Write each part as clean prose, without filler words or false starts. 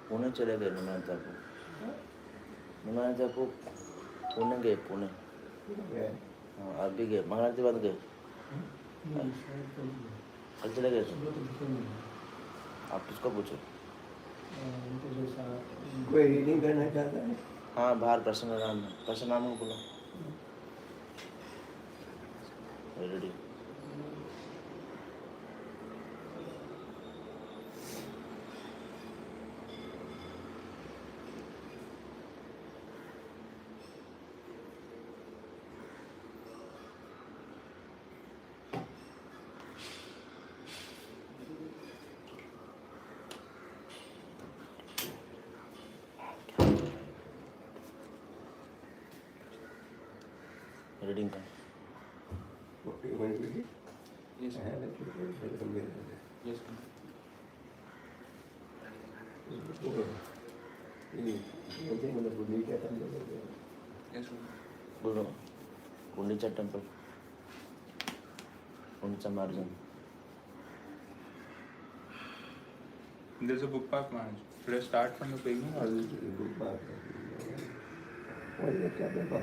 पुणे चले गए नुमानता को पुणे गए पुणे। हाँ आप भी गए महाराज के बाद गए कल चले गए आप किसको पूछो कोई रीडिंग करना चाहता है? हाँ बाहर प्रसन्न नाम को बोलो रेडी रीडिंग का बोलो Gundicha temple Gundicha Marjana There's a book park, Maharaj. Should I start from the beginning or book park? What is the chapter about?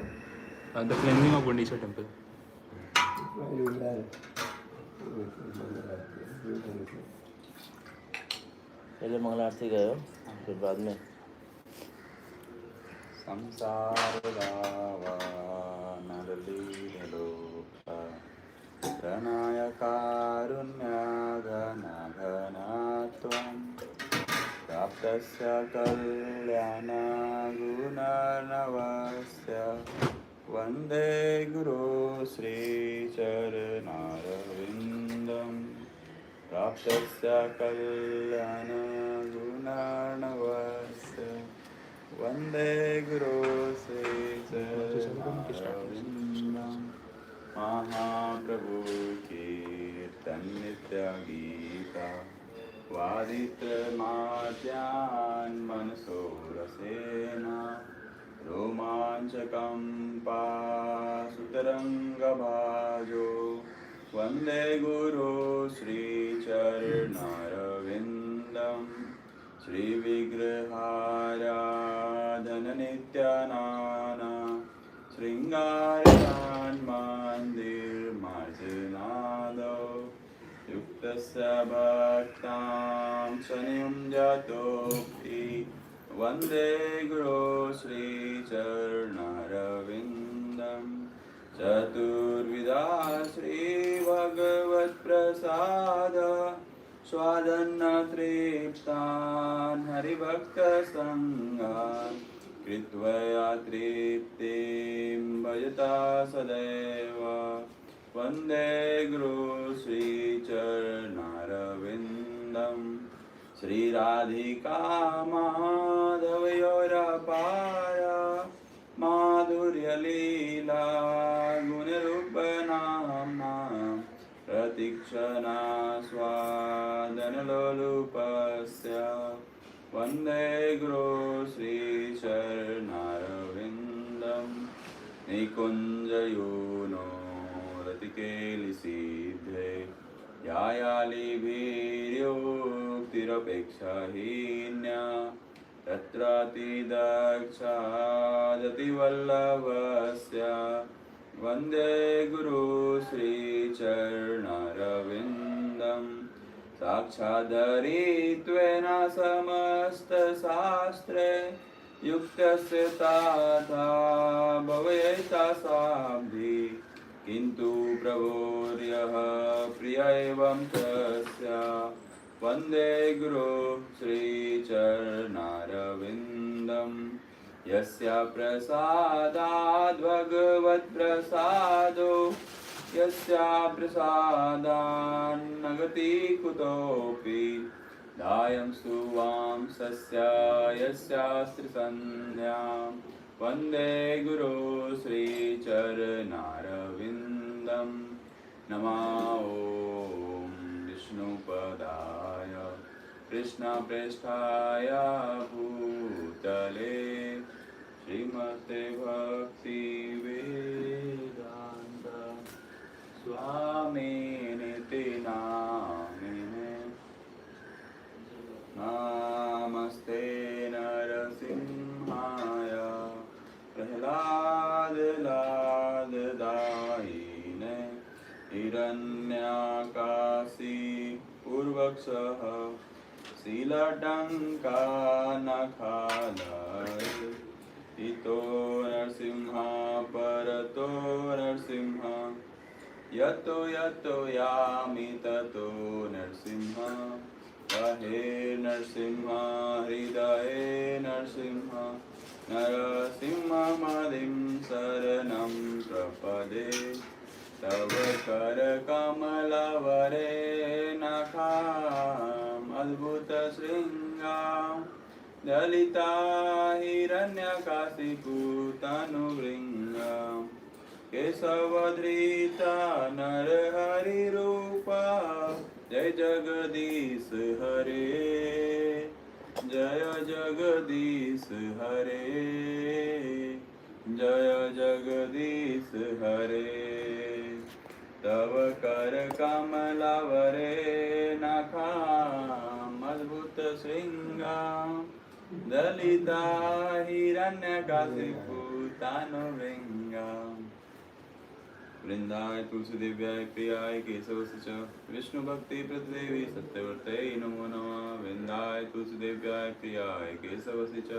The cleansing of Gundisha temple? पहले मंगल आरती गए हो फिर बाद में संसारदावानलीलोका प्रणय कारुण्याघनाघनात्वं प्राप्तस्य कल्याणगुणर्णवस्य वन्दे गुरो श्रीचरणारविन्दं प्राप्तस्य कल्याणगुणर्णवस्य वन्दे गुरो श्रीचरणारविन्दं महाप्रभु कीर्तन्नित्यगीता वादित्रमाद्यान् मनसो रसेन रोमाञ्चकं पासुतरङ्गभाजो वन्दे गुरो श्रीचरणारविन्दं श्रीविग्रहाराधननित्यानाना शृङ्गारयान्मन्दिरमार्जनादौ युक्तस्य भक्तां शनिं वन्दे गुरो श्रीचरणारविन्दं चतुर्विधा श्रीभगवत्प्रसाद स्वादन्नतृप्तान् हरिभक्तसङ्गान् कृत्वा तृप्तिं भजता सदैव वन्दे गुरो श्रीचरणारविन्दं श्रीराधिका माधवयोरपार माधुर्यलीला गुणरूपनाम्ना प्रतीक्षणा स्वादनलोलुपस्य वन्दे गुरो श्रीचरणारविन्दं निकुञ्जयूनो रतिकेलिसिद्धे यायालिभिर्योक्तिरपेक्षाहीन्या तत्रातिदक्षादतिवल्लभस्य वन्दे गुरो श्रीचरणारविन्दं साक्षादरित्वेन समस्तशास्त्रे युक्तस्य तथा भवेत्साब्धि किन्तु प्रभोर्यः प्रिय एवं तस्य वन्दे गुरो श्रीचरणारविन्दं यस्य प्रसादाद् भगवत्प्रसादो यस्य प्रसादान्नगति कुतोऽपि दायं सुवां सस्य यस्यास्त्रिसन्ध्यां वन्दे गुरो श्रीचरणारविन्दं नमो ॐ विष्णुपदाय कृष्णप्रेष्ठाय भूतले श्रीमते भक्तिवेदान्त स्वामी नामेनेति नामिने नमस्ते नरसिंहाय प्रह्लादलाददायिने हिरण्यकाशी पूर्वक्षः शीलटङ्कानखालय इतो नरसिंह परतो नरसिंह यतो यतो यामि ततो नरसिंह कहे नरसिंह हृदये नरसिंह नरसिंहमदिं शरणं प्रपदे तव कर कमलवरे नखाम् अद्भुत शृङ्गां ललिता हिरण्यकाशिपूतनुवृङ्गां केशवधृता नरहरिरूपा जय जगदीश हरे जय जगदीश हरे जय जगदीश हरे तव कर कमलवरे नखाम् अद्भुत शृङ्गां ललिता हिरण्यकाशिपूतनुवृङ्गां वृंदाय तुलसी दिव्याय प्रियाय केशवस्य च विष्णु भक्ति प्रतिदेवी सत्यवर्तये नमो नमः वृंदाय तुलसी दिव्याय प्रियाय केशवस्य च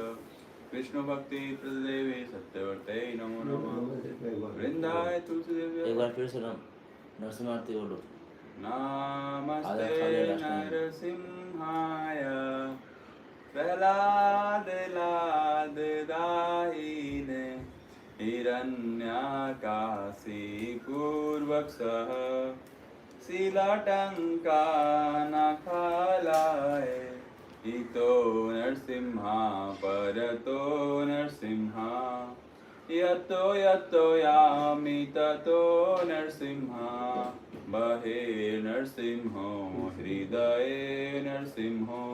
विष्णु भक्ति प्रतिदेवी सत्यवर्तये नमो नमः वृंदाय तुलसी दिव्याय एक बार फिर से नरसिंह आरती बोलो। नमस्ते नरसिंहाय प्रह्लादलाददायिने हिरण्यकाशी पूर्वक्षः शीलटङ्कानखालय इतो नरसिंह परतो नरसिंह यतो यतो यामि ततो नरसिंह बहे नरसिंहो हृदये नरसिंहो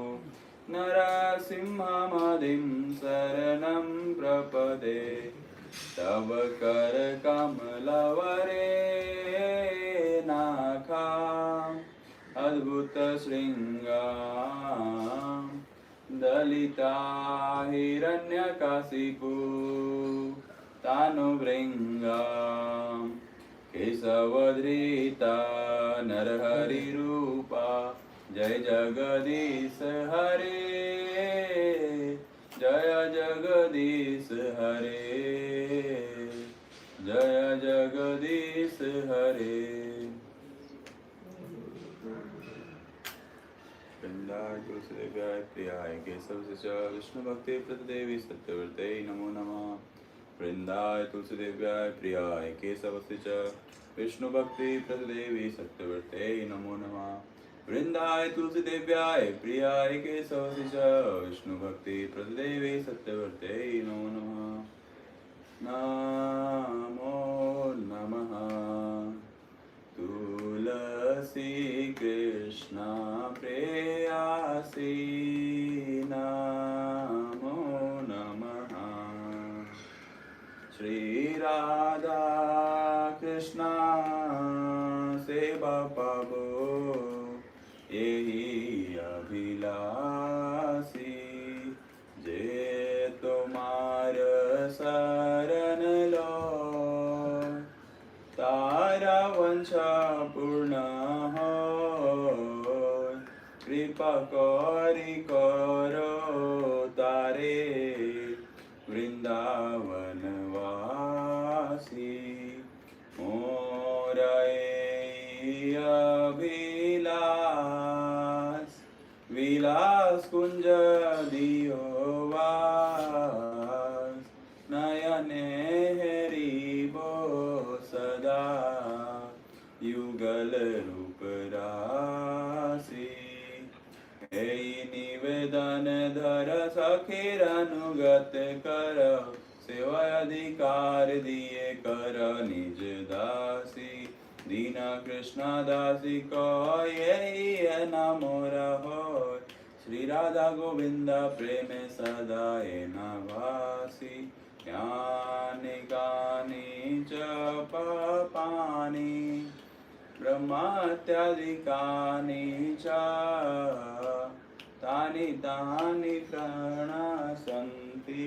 नरसिंहमदिं शरणं प्रपदे तव कर कमलवरे नखाम् अद्भुत शृङ्गां दलिता हिरण्यकाशिपूतनुवृङ्गां केशवधृता नरहरिरूपा जय जगदीश हरे जय जगदीश हरे जय जगदीश हरे वृंदाय तुलसी देव्याय प्रियाय केशवस्य च विष्णु भक्ति प्रतिदेवी सत्यवर्तये नमो नमः वृंदाय तुलसी देव्याय प्रियाय केशवस्य च विष्णु भक्ति प्रतिदेवी सत्यवर्तये नमो नमः वृंदाय तुलसी देव्याय प्रियाय केशवस्य च विष्णु भक्ति प्रतिदेवी सत्यवर्तये नमो नमः नमो नमः तुलसी कृष्ण प्रेयसी नमो नमः श्री राधा कृष्ण सेवा पावो यही अभिलाषी जे तुम्हार शरण लो तारा वंशा पूर्ण हो कृपा करी करो तारे वृंदावन वासी मोर अभिलाष विलास कुंज दियो वास नयने हरिबो सदा युगल रूप राशि हे निवेदन धर सखीर अनुगत कर सेवा अधिकार दिए कर निज दासी दीन कृष्ण दासी को यही है नाम रहो श्री राधा गोविंद प्रेम सदा नभासी ज्ञानी गानी च पापानि ब्रह्मात्यादिकानि च तानि तानि प्रणशन्ति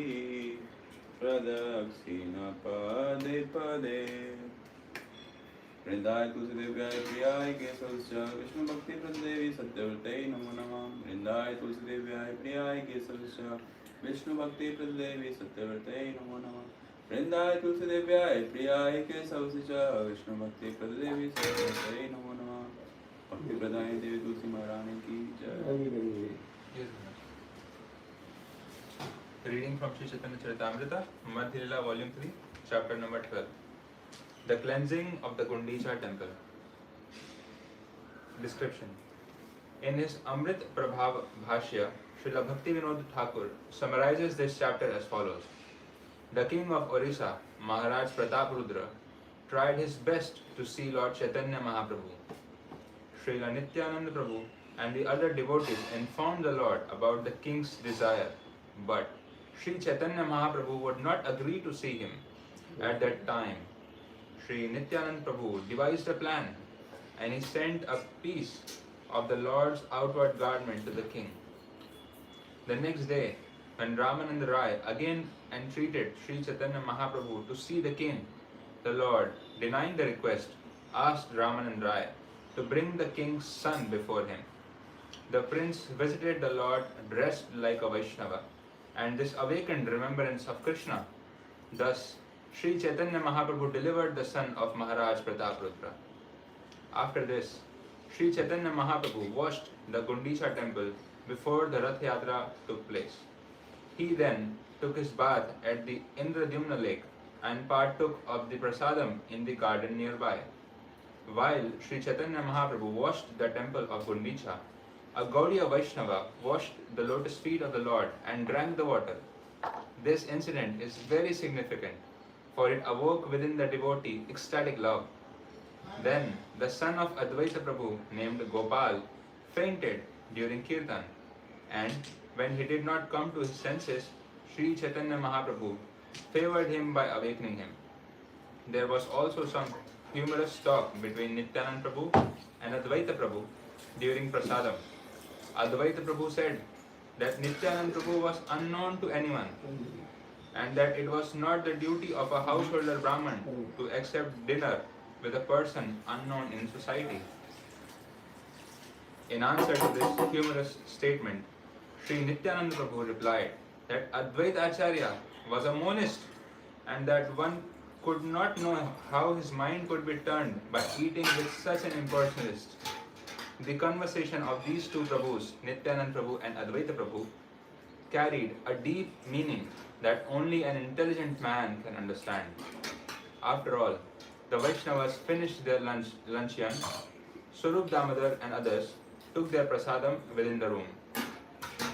प्रदक्षिण पदे पदे वृंदाय तुलसीदेव्याय प्रियाय केशवस्य विष्णु भक्ति प्रदेवी सत्यव्रते नमो नमः वृंदाय तुलसीदेव्याय प्रियाय केशवस्य विष्णु भक्ति प्रदेवी सत्यव्रते नमो नमः वृंदाय तुलसीदेव्याय प्रियाय केशवस्य विष्णु भक्ति प्रदेवी सत्यव्रते नमो नमः भक्ति प्रदायिनी देवी तुलसी महारानी की जय। Reading from Sri Chaitanya Charitamrita, Madhya Lila, Volume 3, Chapter number 12. The cleansing of the Gundicha temple. Description. In his Amrit Prabhav Bhashya, Srila Bhakti Vinod Thakur summarizes this chapter as follows. The king of Orissa, Maharaj Prataprudra, tried his best to see Lord Chaitanya Mahaprabhu. Srila Nityananda Prabhu and the other devotees informed the Lord about the king's desire, but Sri Chaitanya Mahaprabhu would not agree to see him. At that time, Sri Nityananda Prabhu devised a plan and he sent a piece of the Lord's outward garment to the king. The next day, when Ramananda Rai again entreated Sri Chaitanya Mahaprabhu to see the king, the Lord, denying the request, asked Ramananda Rai to bring the king's son before him. The prince visited the Lord dressed like a Vaishnava, and this awakened remembrance of Kṛṣṇa. Thus, Sri Chaitanya Mahaprabhu delivered the son of Maharaj Prataprudra. After this, Sri Chaitanya Mahaprabhu washed the Gundicha temple before the Rath Yatra took place. He then took his bath at the Indradyumna lake and partook of the prasadam in the garden nearby. While Sri Chaitanya Mahaprabhu washed the temple of Gundicha, a Gaudiya Vaishnava washed the lotus feet of the Lord and drank the water. This incident is very significant, for it awoke within the devotee ecstatic love. Then the son of Advaita Prabhu, named Gopal, fainted during Kirtan, and when he did not come to his senses, Sri Chaitanya Mahaprabhu favored him by awakening him. There was also some humorous talk between Nityananda Prabhu and Advaita Prabhu during prasadam. Advaita Prabhu said that Nityananda Prabhu was unknown to anyone and that it was not the duty of a householder Brahman to accept dinner with a person unknown in society. In answer to this humorous statement, Sri Nityananda Prabhu replied that Advaita Acharya was a monist and that one could not know how his mind could be turned by eating with such an impersonalist. The conversation of these two Prabhus, Nityananda Prabhu and Advaita Prabhu, carried a deep meaning that only an intelligent man can understand. After all, the Vaishnavas finished their luncheon. Swarup Damodar and others took their prasadam within the room.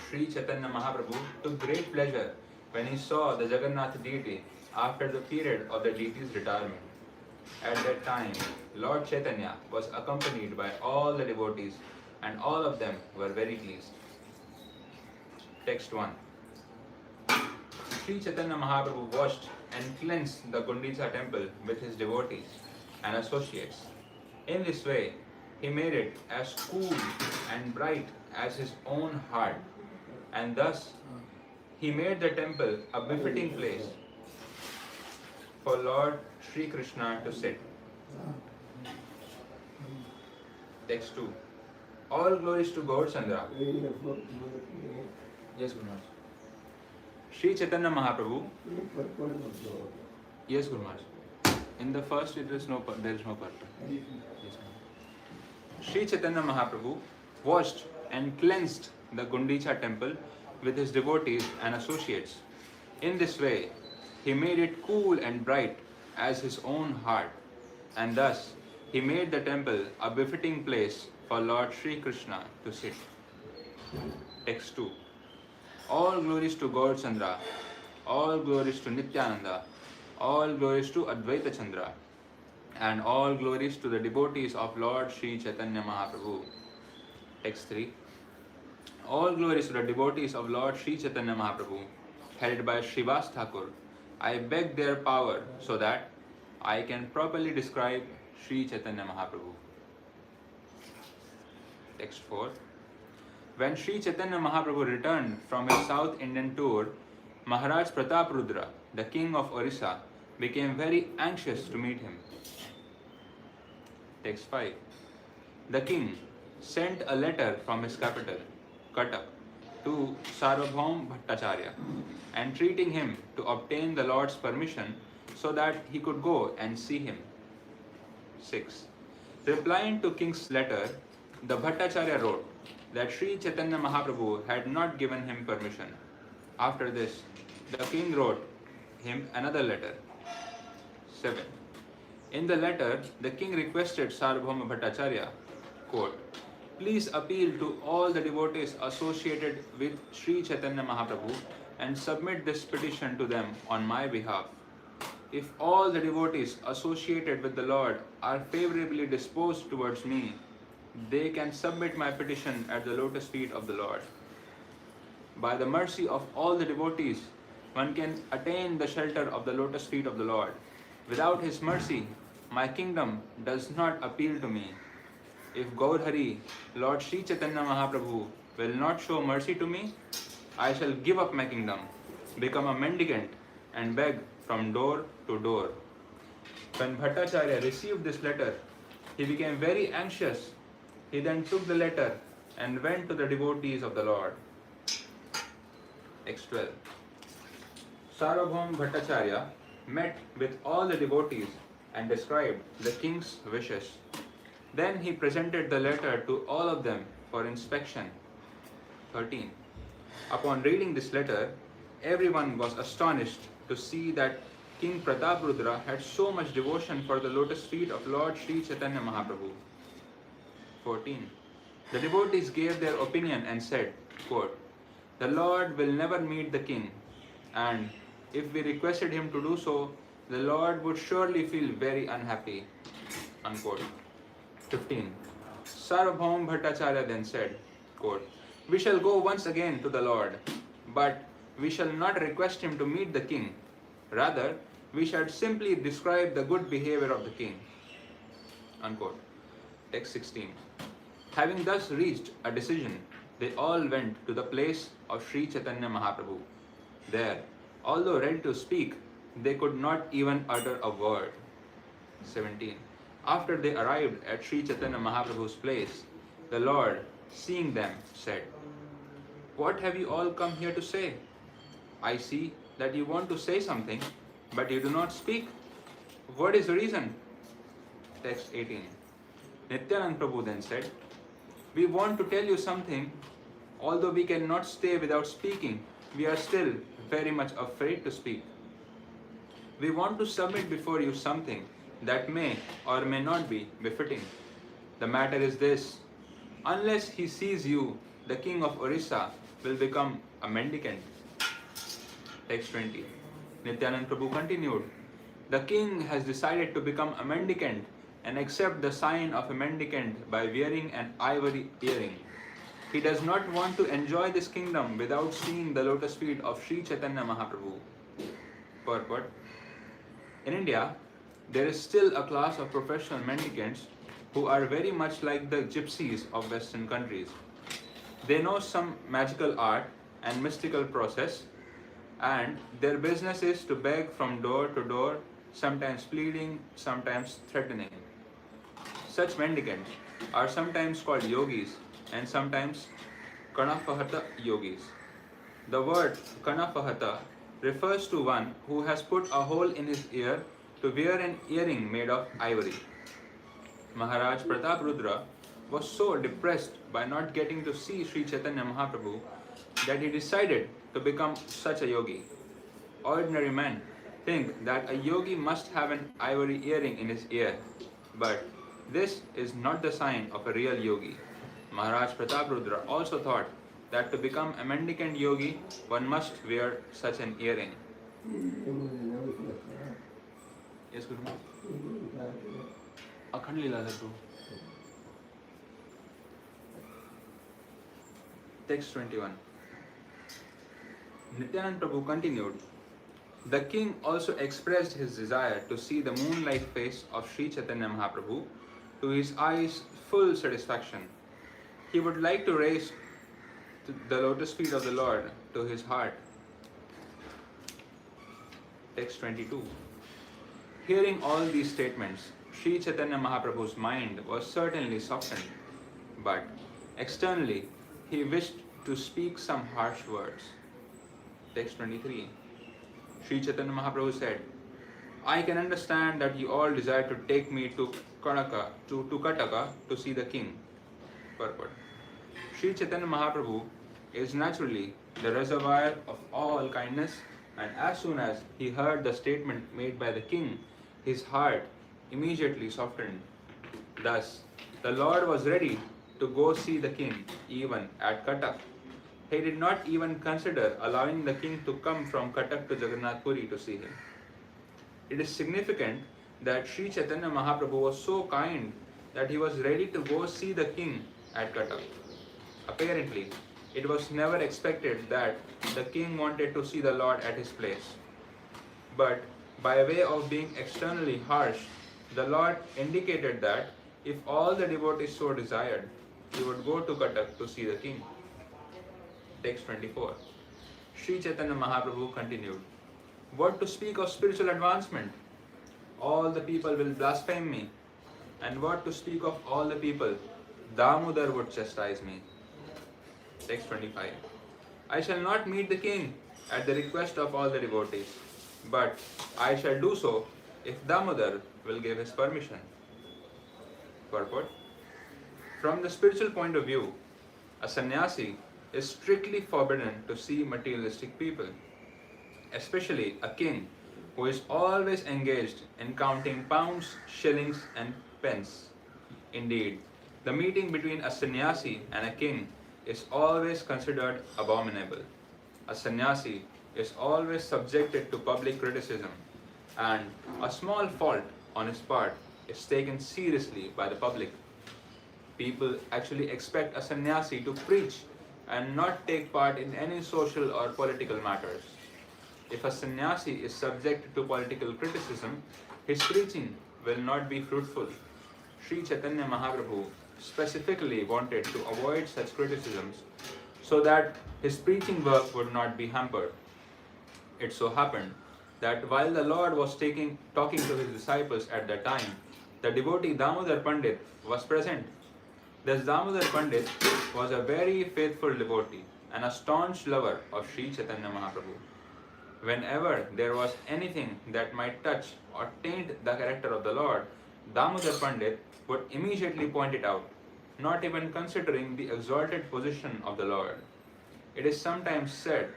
Sri Chaitanya Mahaprabhu took great pleasure when he saw the Jagannath deity after the period of the deity's retirement. At that time, Lord Chaitanya was accompanied by all the devotees and all of them were very pleased. Text 1. Sri Chaitanya Mahaprabhu washed and cleansed the Gundicha temple with his devotees and associates. In this way, he made it as cool and bright as his own heart, and thus he made the temple a befitting place for Lord Sri Kṛṣṇa to sit. Text 2. All glories to Gaur Chandra. Yes, Guru Maharaj. Sri Chaitanya Mahaprabhu. Yes, Guru Maharaj. In the first, there is no purpose. Yes, Sri Chaitanya Mahaprabhu washed and cleansed the Gundicha temple with his devotees and associates. In this way, he made it cool and bright as his own heart, and thus he made the temple a befitting place for Lord Sri Kṛṣṇa to sit. Text 2. All glories to Gaur Chandra, all glories to Nityananda, all glories to Advaita Chandra, and all glories to the devotees of Lord Sri Chaitanya Mahaprabhu. Text 3. All glories to the devotees of Lord Sri Chaitanya Mahaprabhu, headed by Srivas Thakur. I beg their power so that I can properly describe Sri Chaitanya Mahaprabhu. Text 4. When Sri Chaitanya Mahaprabhu returned from his South Indian tour, Maharaj Prataprudra, the king of Orissa, became very anxious to meet him. Text 5. The king sent a letter from his capital, Cuttack, to Sarvabhaum Bhattacharya, entreating him to obtain the Lord's permission so that he could go and see him. 6. Replying to king's letter, the Bhattacharya wrote that Sri Chaitanya Mahaprabhu had not given him permission. After this, the king wrote him another letter. 7. In the letter, the king requested Sarvabhauma Bhattacharya, quote, please appeal to all the devotees associated with Sri Chaitanya Mahaprabhu and submit this petition to them on my behalf. If all the devotees associated with the Lord are favorably disposed towards me, they can submit my petition at the lotus feet of the Lord. By the mercy of all the devotees, one can attain the shelter of the lotus feet of the Lord. Without his mercy, my kingdom does not appeal to me. If Gaurhari, Lord Sri Chaitanya Mahaprabhu, will not show mercy to me, I shall give up my kingdom, become a mendicant, and beg from door to door. When Bhattacharya received this letter, he became very anxious. He then took the letter and went to the devotees of the Lord. Text 12. Sarvabhaum Bhattacharya met with all the devotees and described the king's wishes. Then he presented the letter to all of them for inspection. 13. Upon reading this letter, everyone was astonished to see that King Prataprudra had so much devotion for the lotus feet of Lord Sri Chaitanya Mahaprabhu. 14. The devotees gave their opinion and said, quote, the Lord will never meet the king, and if we requested him to do so, the Lord would surely feel very unhappy. Unquote. 15. Sarvabhaum Bhattacharya then said, quote, we shall go once again to the Lord, but we shall not request him to meet the king. Rather, we shall simply describe the good behavior of the king. Unquote. Text 16. Having thus reached a decision, they all went to the place of Sri Chaitanya Mahaprabhu. There, although ready to speak, they could not even utter a word. 17. After they arrived at Sri Chaitanya Mahaprabhu's place, the Lord, seeing them, said, what have you all come here to say? I see that you want to say something, but you do not speak. What is the reason? Text 18. Nityanand Prabhu then said, we want to tell you something. Although we cannot stay without speaking, we are still very much afraid to speak. We want to submit before you something that may or may not be befitting. The matter is this: unless he sees you, the king of Orissa will become a mendicant. Text 20. Nityanand Prabhu continued, the king has decided to become a mendicant and accept the sign of a mendicant by wearing an ivory earring. He does not want to enjoy this kingdom without seeing the lotus feet of Sri Chaitanya Mahaprabhu. Purport. In India, there is still a class of professional mendicants who are very much like the gypsies of Western countries. They know some magical art and mystical process, and their business is to beg from door to door, sometimes pleading, sometimes threatening. Such mendicants are sometimes called yogis and sometimes Kanapahata yogis. The word Kanapahata refers to one who has put a hole in his ear to wear an earring made of ivory. Maharaj Prataprudra was so depressed by not getting to see Sri Chaitanya Mahaprabhu that he decided to become such a yogi. Ordinary men think that a yogi must have an ivory earring in his ear, but this is not the sign of a real yogi. Maharaj Prataprudra also thought that to become a mendicant yogi, one must wear such an earring. Yes, Guru. Akhand Leela Sadhu. Text 21. Nityanand Prabhu continued, the king also expressed his desire to see the moonlight face of Sri Chaitanya Mahaprabhu to his eyes' full satisfaction. he would like to raise the lotus feet of the Lord to his heart. Text 22. Hearing all these statements, Sri Chaitanya Mahaprabhu's mind was certainly softened, but externally he wished to speak some harsh words. Text 23. Sri Chaitanya Mahaprabhu said, I can understand that you all desire to take me to Kataka to see the king. Purport. Sri Chaitanya Mahaprabhu is naturally the reservoir of all kindness, and as soon as he heard the statement made by the king, his heart immediately softened. Thus, the Lord was ready to go see the king even at Cuttack. He did not even consider allowing the king to come from Cuttack to Jagannath Puri to see him. It is significant that Sri Chaitanya Mahaprabhu was so kind that he was ready to go see the king at Cuttack. Apparently, it was never expected that the king wanted to see the Lord at his place. But by way of being externally harsh, the Lord indicated that if all the devotees so desired, he would go to Cuttack to see the king. Text 24. Sri Chaitanya Mahaprabhu continued, what to speak of spiritual advancement? All the people will blaspheme me. And what to speak of all the people? Damodar would chastise me. Text 25. I shall not meet the king at the request of all the devotees, but I shall do so if Damodar will give his permission. Purport. From the spiritual point of view, a sannyasi is strictly forbidden to see materialistic people, especially a king who is always engaged in counting pounds, shillings and pence. Indeed, the meeting between a sannyasi and a king is always considered abominable. A sannyasi is always subjected to public criticism, and a small fault on his part is taken seriously by the public. People actually expect a sannyasi to preach and not take part in any social or political matters. If a sannyasi is subject to political criticism, his preaching will not be fruitful. Sri Chaitanya Mahaprabhu specifically wanted to avoid such criticisms so that his preaching work would not be hampered. It so happened that while the Lord was talking to his disciples at that time, the devotee Damodar Pandit was present. This Damodar Pandit was a very faithful devotee and a staunch lover of Sri Chaitanya Mahaprabhu. Whenever there was anything that might touch or taint the character of the Lord, Damodar Pandit would immediately point it out, not even considering the exalted position of the Lord. It is sometimes said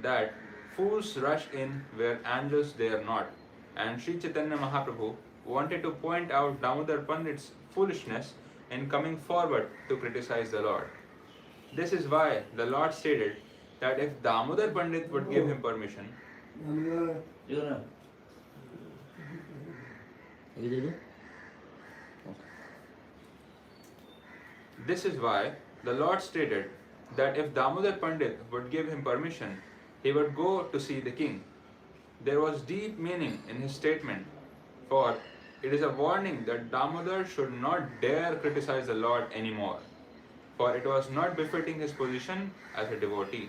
that fools rush in where angels dare not, and Sri Chaitanya Mahaprabhu wanted to point out Damodar Pandit's foolishness in coming forward to criticize the Lord. This is why the Lord stated that if Damodar Pandit would give him permission, This is why the Lord stated that if Damodar Pandit would give him permission, he would go to see the king. There was deep meaning in his statement, for it is a warning that Damodar should not dare criticize the Lord anymore, for it was not befitting his position as a devotee.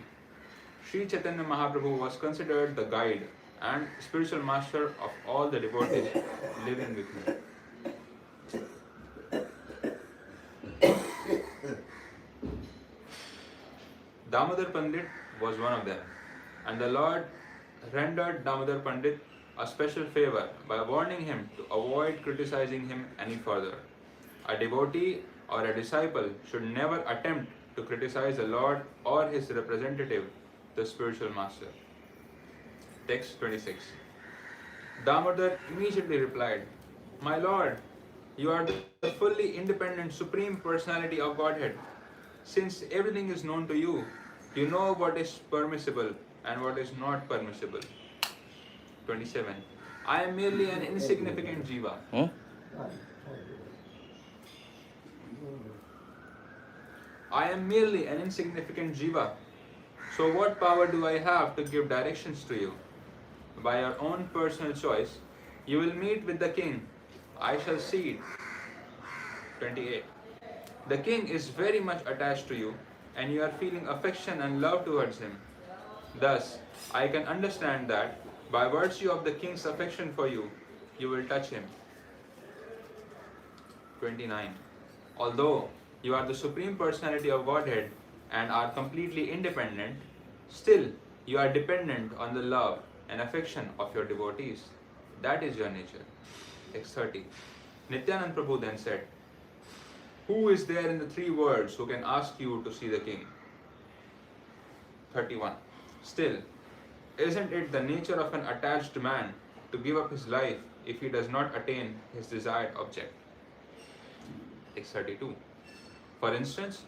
Sri Chaitanya Mahaprabhu was considered the guide and spiritual master of all the devotees living with him. Damodar Pandit was one of them, and the Lord rendered Damodar Pandit a special favor by warning him to avoid criticizing him any further. A devotee or a disciple should never attempt to criticize the Lord or his representative, the spiritual master. Text 26. Damodar immediately replied, My Lord, you are the fully independent Supreme Personality of Godhead. Since everything is known to you, you know what is permissible and what is not permissible. 27. I am merely an insignificant jiva. I am merely an insignificant jiva. So what power do I have to give directions to you? By your own personal choice, you will meet with the king. I shall see it. 28. The king is very much attached to you and you are feeling affection and love towards him. Thus, I can understand that by virtue of the king's affection for you, you will touch him. 29. Although you are the Supreme Personality of Godhead and are completely independent, still you are dependent on the love and affection of your devotees. That is your nature. Text 30. Nityanand Prabhu then said, who is there in the three worlds who can ask you to see the king? 31. Still, isn't it the nature of an attached man to give up his life if he does not attain his desired object? Text 32. For instance,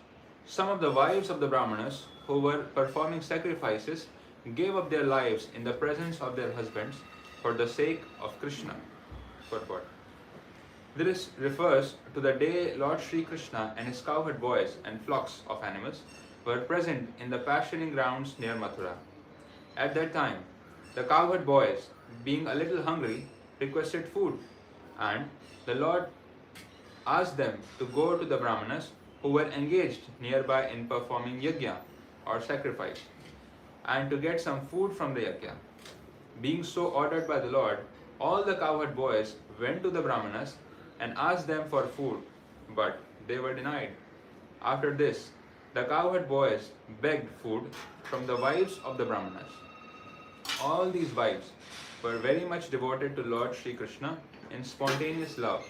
some of the wives of the Brahmanas who were performing sacrifices gave up their lives in the presence of their husbands for the sake of Kṛṣṇa. Purport. This refers to the day Lord Sri Krishna and his cowherd boys and flocks of animals were present in the pasturing grounds near Mathura. At that time, the cowherd boys, being a little hungry, requested food, and the Lord asked them to go to the Brahmanas who were engaged nearby in performing yajna or sacrifice, and to get some food from the yajna. Being so ordered by the Lord, all the cowherd boys went to the Brahmanas and asked them for food, but they were denied. After this, the cowherd boys begged food from the wives of the Brahmanas. All these wives were very much devoted to Lord Sri Krishna in spontaneous love,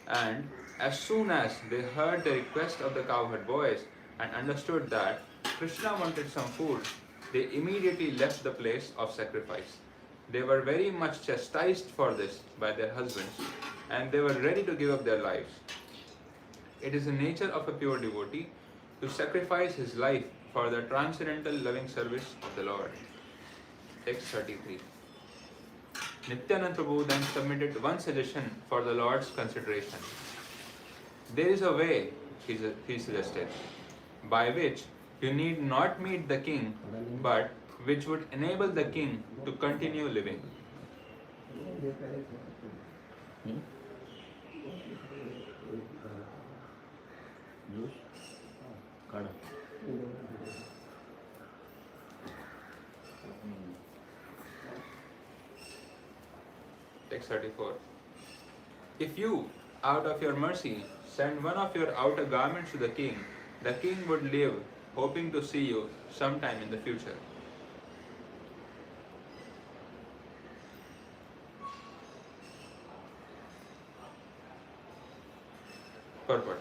and as soon as they heard the request of the cowherd boys and understood that Krishna wanted some food, they immediately left the place of sacrifice. They were very much chastised for this by their husbands, and they were ready to give up their lives. It is the nature of a pure devotee to sacrifice his life for the transcendental loving service of the Lord. Text 33. Nityanand Prabhu then submitted one suggestion for the Lord's consideration. There is a way, he suggested, by which you need not meet the king, but which would enable the king to continue living. Text 34. If you, out of your mercy, send one of your outer garments to the king would live, hoping to see you sometime in the future. Purport.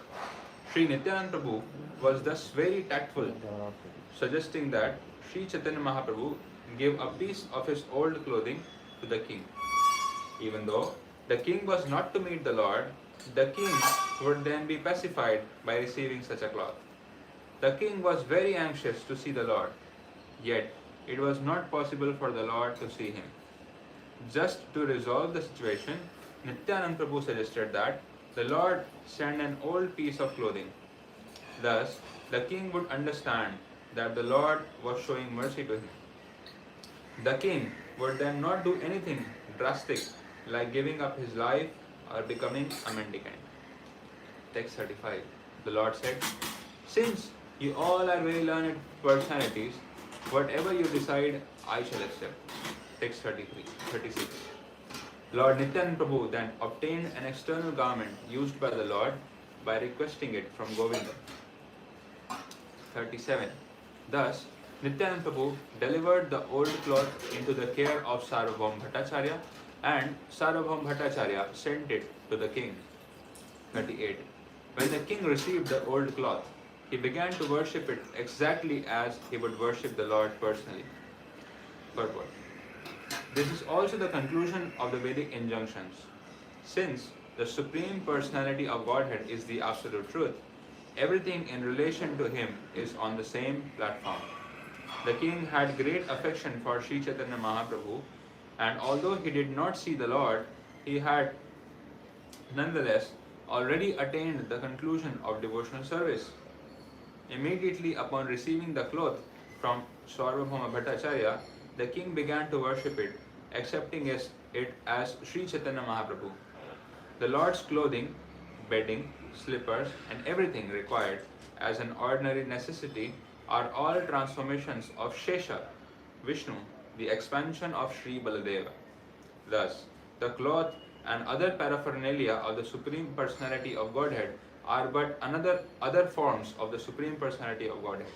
Sri Nityanand Prabhu was thus very tactful, suggesting that Sri Chaitanya Mahaprabhu give a piece of his old clothing to the king. Even though the king was not to meet the Lord, the king would then be pacified by receiving such a cloth. The king was very anxious to see the Lord, yet it was not possible for the Lord to see him. Just to resolve the situation, Nityanand Prabhu suggested that the Lord send an old piece of clothing. Thus, the king would understand that the Lord was showing mercy to him. The king would then not do anything drastic like giving up his life or becoming a mendicant. Text 35. The Lord said, since you all are very learned personalities, whatever you decide, I shall accept. Text 36. Lord Nityanand Prabhu then obtained an external garment used by the Lord by requesting it from Govinda. 37. Thus, Nityanand Prabhu delivered the old cloth into the care of Sarvabhauma Bhattacharya, and Sarvabhauma Bhattacharya sent it to the king. 38. When the king received the old cloth, he began to worship it exactly as he would worship the Lord personally. Purport. This is also the conclusion of the Vedic injunctions. Since the Supreme Personality of Godhead is the Absolute Truth, everything in relation to him is on the same platform. The king had great affection for Sri Chaitanya Mahaprabhu, and although he did not see the Lord, he had nonetheless already attained the conclusion of devotional service. Immediately upon receiving the cloth from Sarvabhauma Bhattacharya, the king began to worship it, accepting it as Sri Chaitanya Mahaprabhu. The Lord's clothing, bedding, slippers, and everything required as an ordinary necessity are all transformations of Shesha, Vishnu, the expansion of Sri Baladeva. Thus, the cloth and other paraphernalia of the Supreme Personality of Godhead are but other forms of the Supreme Personality of Godhead.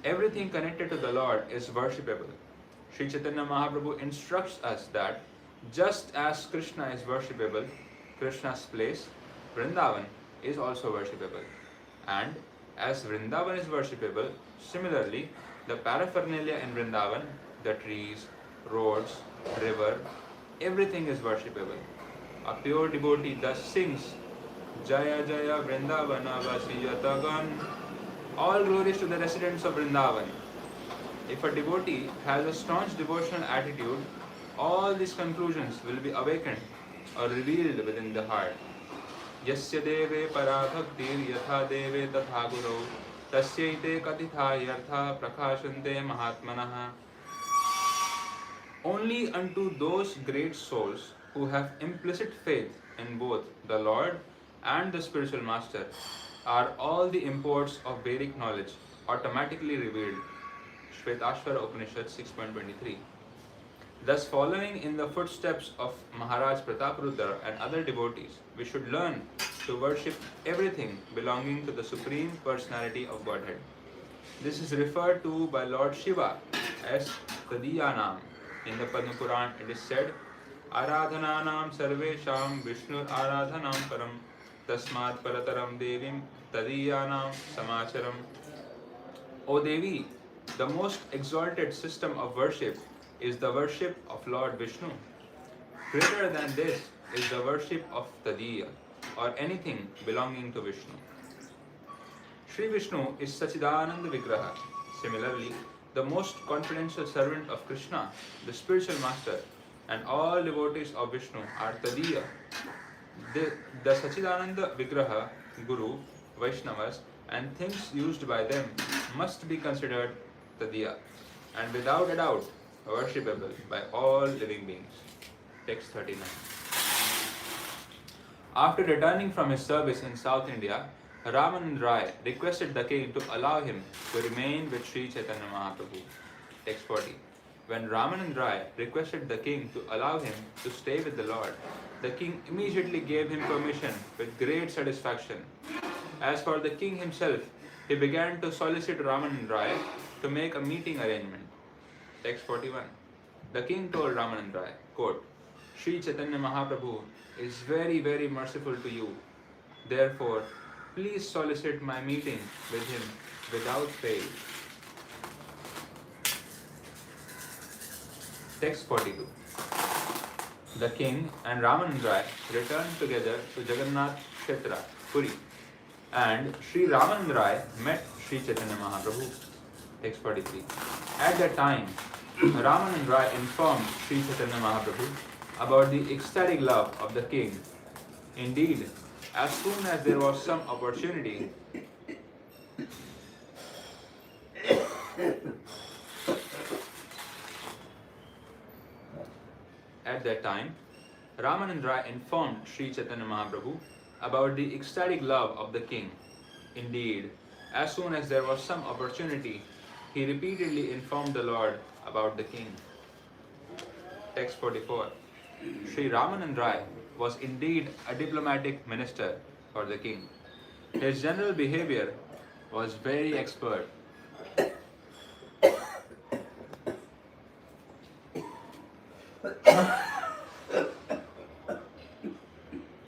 Everything connected to the Lord is worshipable. Sri Chaitanya Mahaprabhu instructs us that just as Krishna is worshipable, Krishna's place, Vrindavan, is also worshipable. And as Vrindavan is worshipable, similarly, the paraphernalia in Vrindavan, the trees, roads, river, everything is worshipable. A pure devotee thus sings, Jaya Jaya Vrindavana Vasiyatagan. All glories to the residents of Vrindavan. If a devotee has a staunch devotional attitude, all these conclusions will be awakened or revealed within the heart. Yasya deve para bhaktir yatha deve tatha guru tasyaite katitha yartha prakashante mahatmanaha. Only unto those great souls who have implicit faith in both the Lord and the spiritual master are all the imports of Vedic knowledge automatically revealed. Shvetashvara Upanishad 6.23. Thus, following in the footsteps of Maharaj Prataprudra and other devotees, we should learn to worship everything belonging to the Supreme Personality of Godhead. This is referred to by Lord Shiva as Tadiyanam. In the Padma Puran, it is said, Aradhananam sarvesham Vishnur aradhanam param tasmat parataram devim tadiyanam samacharam. O Devi, the most exalted system of worship is the worship of Lord Vishnu. Greater than this is the worship of Tadiya, or anything belonging to Vishnu. Sri Vishnu is Sachidananda Vigraha. Similarly, the most confidential servant of Krishna, the spiritual master, and all devotees of Vishnu are Tadiya. The Sachidananda Vigraha, Guru, Vaishnavas, and things used by them must be considered Tadiya, and without a doubt, worshipable by all living beings. Text 39. After returning from his service in South India, Ramanand Rai requested the king to allow him to remain with Sri Chaitanya Mahaprabhu. Text 40. When Ramanand Rai requested the king to allow him to stay with the Lord, the king immediately gave him permission with great satisfaction. As for the king himself, he began to solicit Ramanand Rai to make a meeting arrangement. Text 41. The king told Ramanand Rai, quote, Sri Chaitanya Mahaprabhu is very, very merciful to you. Therefore, please solicit my meeting with him without fail. Text 42. The king and Ramanand Rai returned together to Jagannath Kshetra, Puri, and Sri Ramanand Rai met Sri Chaitanya Mahaprabhu. Text 43. At that time, Ramanand Rai informed Sri Chaitanya Mahaprabhu about the ecstatic love of the king. Indeed, as soon as there was some opportunity, at that time, Ramanand Rai informed Sri Chaitanya Mahaprabhu about the ecstatic love of the king. Indeed, as soon as there was some opportunity, he repeatedly informed the Lord about the king. Text 44. Sri Ramanand Rai was indeed a diplomatic minister for the king. His general behavior was very expert.